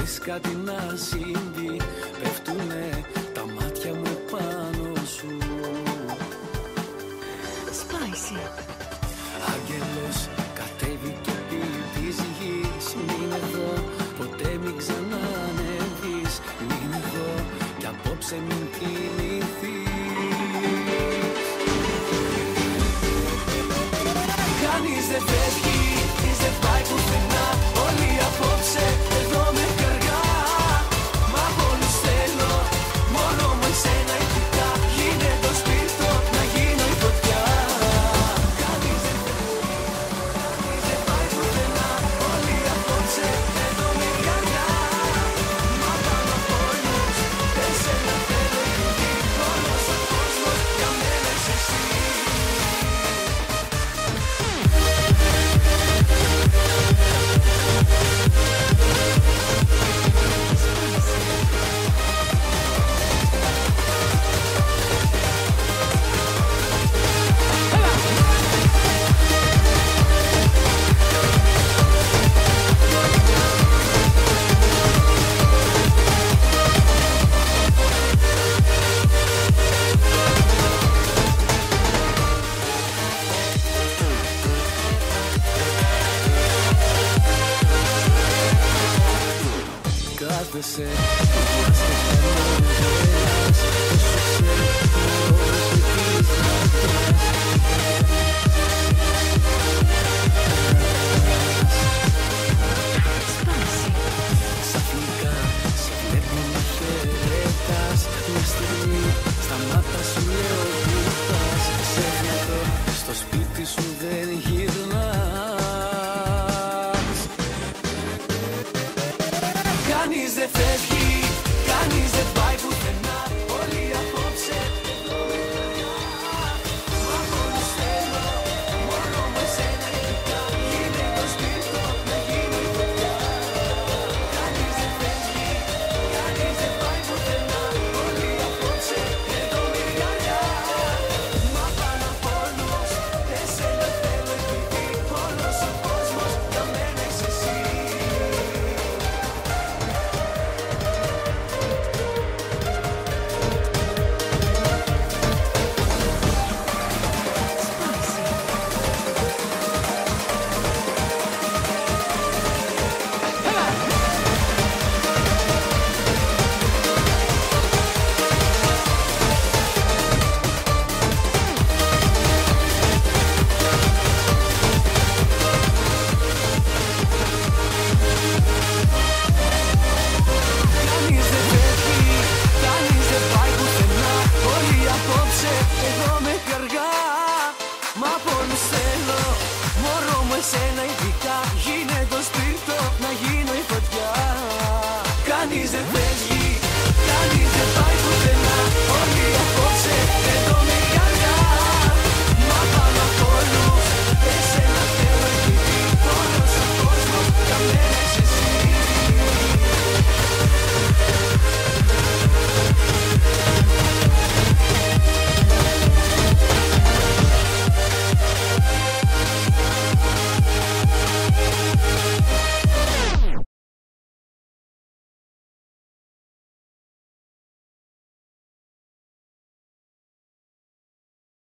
θέλεις κάτι να συμβεί, πέφτουνε τα μάτια μου πάνω σου. Spicy. Άγγελος κατέβηκε επί της γης. Μην εδώ, ποτέ μην ξανανεβείς. Μην εδώ, κι απόψε μην κοιμηθείς. Κανείς δεν φεύγει, κανείς δεν πάει πουθενά. Όλοι απόψε εδώ με καργά. Μα από όλους θέλω, μόνο μου εσένα ειδικά. Γίνε το σπίρτο, να γίνω η φωτιά. Κανείς δεν φεύγει, κανείς δεν πάει πουθενά. Όλοι απόψε εδώ με καργά. Μα πάνω από όλους εσένα θέλω ειδικά. Όλος ο κόσμος για μένα είσαι εσύ. Κάθεσαι, είμαστε κανόνες. Όσο ξέρω, όσο έχεις ξαφνικά σε βλέπω να χαιρετάς. Μια στιγμή στα μάτια σου λέω που πας. Σε βλέπω στο σπίτι σου δεν γυρνάς. Κανείς δεν φεύγει, κανείς δεν πάει πουθενά. Όλοι απόψε εδώ με καρδιά. Μα μόνος θέλω, μόνο με σένα ειδικά. Γίνε το σπίρτο, να γίνω η φωτιά. Κανείς δεν φεύγει, κανείς δεν πάει πουθενά. Όλοι απόψε εδώ με καρδιά. Μα πάνω απ' όλους εσένα θέλω επειδή. Όλος ο κόσμος για μένα είσαι εσύ. Κανείς δεν φεύγει, κανείς δεν πάει πουθενά. Όλοι απόψε εδώ με καργά. Μα από όλους θέλω, μόνο μου εσένα ειδικά. Γίνε το σπίρτο, να γίνω η φωτιά. Κανείς δεν φεύγει.